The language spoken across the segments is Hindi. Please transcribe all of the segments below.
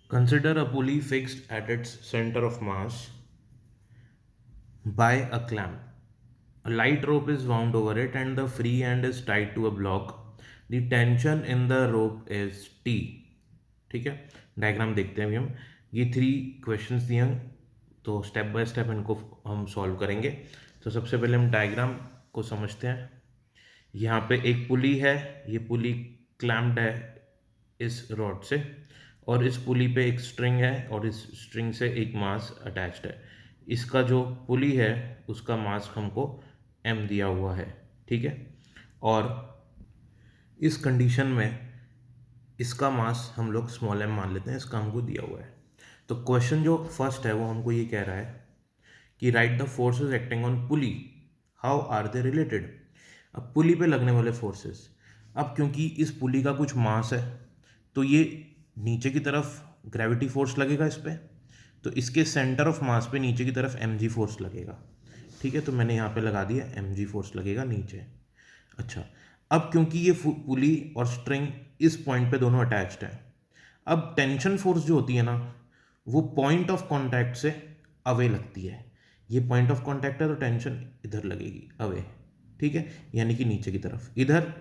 Consider a pulley fixed at its center of mass by a clamp. A light rope is wound over it and the free end is tied to a block. The tension in the rope is T. ठीक है, डायग्राम देखते हैं अभी हम। ये 3 क्वेश्चंस दिए हैं, तो स्टेप बाय स्टेप इनको हम सॉल्व करेंगे। तो सबसे पहले हम डायग्राम को समझते हैं। यहाँ पे एक पुली है, ये पुली क्लैम्प्ड है इस रॉड से, और इस पुली पे एक स्ट्रिंग है और इस स्ट्रिंग से एक मास अटैच्ड है। इसका जो पुली है उसका मास हमको m दिया हुआ है, ठीक है। और इस कंडीशन में इसका मास हम लोग स्मॉल m मान लेते हैं, इसका हमको दिया हुआ है। तो क्वेश्चन जो फर्स्ट है वो हमको ये कह रहा है कि write the forces acting on pulley, how are they related. अब पुली पे लगने वाले फोर्सेस, अब क्योंकि इस पुली का कुछ मास है तो ये नीचे की तरफ ग्रेविटी फोर्स लगेगा इस पर, तो इसके सेंटर ऑफ मास पे नीचे की तरफ mg फोर्स लगेगा, ठीक है। तो मैंने यहाँ पे लगा दिया mg फोर्स लगेगा नीचे। अच्छा, अब क्योंकि ये पुली और स्ट्रिंग इस पॉइंट पे दोनों अटैच्ड हैं, अब टेंशन फोर्स जो होती है ना वो पॉइंट ऑफ कांटेक्ट से अवे लगती है। ये पॉइंट ऑफ कांटेक्ट है तो टेंशन इधर लगेगी अवे, ठीक है, यानी कि नीचे की तरफ। इधर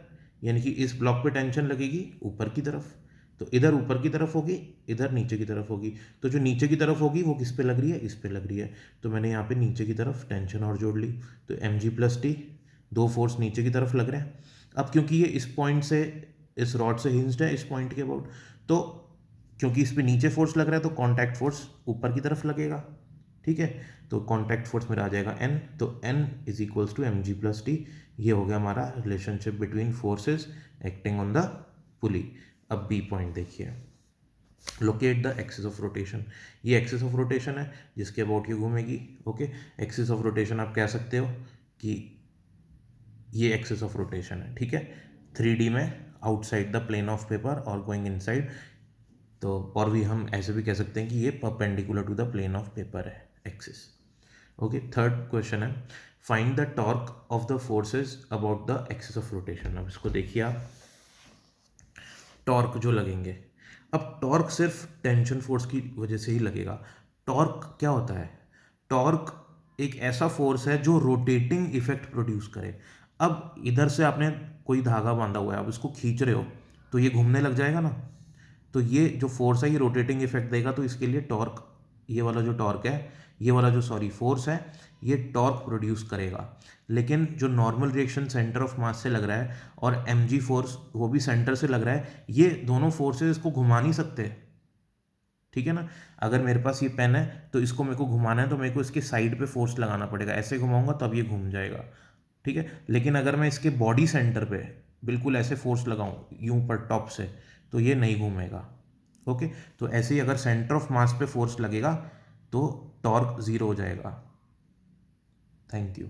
यानी कि इस ब्लॉक पे टेंशन लगेगी ऊपर की तरफ, तो इधर ऊपर की तरफ होगी, इधर नीचे की तरफ होगी। तो जो नीचे की तरफ होगी वो किस पे लग रही है, इस पे लग रही है। तो मैंने यहाँ पे नीचे की तरफ टेंशन और जोड़ ली, तो mg प्लस टी, दो फोर्स नीचे की तरफ लग रहे हैं। अब क्योंकि ये इस पॉइंट से, इस रॉड से हिंज्ड है इस पॉइंट के अबाउट, तो क्योंकि इस पे नीचे फोर्स लग रहा है तो कॉन्टैक्ट फोर्स ऊपर की तरफ लगेगा, ठीक है। तो कॉन्टैक्ट फोर्स मेरा आ जाएगा n, तो n is equals to mg plus t. ये हो गया हमारा relationship between forces acting on the pulley. अब बी पॉइंट देखिए, locate the axis of rotation. ये एक्सिस ऑफ रोटेशन है जिसके अबाउट ये घूमेगी, ओके। एक्सिस ऑफ रोटेशन आप कह सकते हो कि ये एक्सिस ऑफ रोटेशन है, ठीक है। 3D में outside the plane of paper और गोइंग इनसाइड, तो और भी हम ऐसे भी कह सकते हैं कि ये perpendicular to the plane of paper है एक्सिस, ओके। थर्ड क्वेश्चन है, find the torque of the forces about the axis of rotation. अब इसको देखिए आप, टॉर्क जो लगेंगे, अब टॉर्क सिर्फ टेंशन फोर्स की वजह से ही लगेगा। टॉर्क क्या होता है, टॉर्क एक ऐसा फोर्स है जो रोटेटिंग इफेक्ट प्रोड्यूस करे। अब इधर से आपने कोई धागा बांधा हुआ है, आप इसको खींच रहे हो तो ये घूमने लग जाएगा ना, तो ये जो फोर्स है ये रोटेटिंग इफेक्ट देगा, तो इसके लिए टॉर्क, ये वाला जो टॉर्क है, ये वाला जो सॉरी फोर्स है, ये टॉर्क प्रोड्यूस करेगा। लेकिन जो normal reaction centre of mass से लग रहा है और mg फोर्स वो भी सेंटर से लग रहा है, ये दोनों फोर्सेस इसको घुमा नहीं सकते, ठीक है ना। अगर मेरे पास ये पेन है तो इसको मेरे को घुमाना है तो मेरे को इसके साइड पे फोर्स लगाना पड़ेगा, ऐसे घुमाऊंगा तब ये घूम जाएगा, ठीक है। लेकिन अगर मैं इसके बॉडी सेंटर पे बिल्कुल ऐसे फोर्स लगाऊं यूं पर टॉप से, तो ये नहीं घूमेगा, ओके। तो ऐसे ही अगर सेंटर ऑफ मास पे फोर्स लगेगा तो टॉर्क जीरो हो जाएगा। Thank you.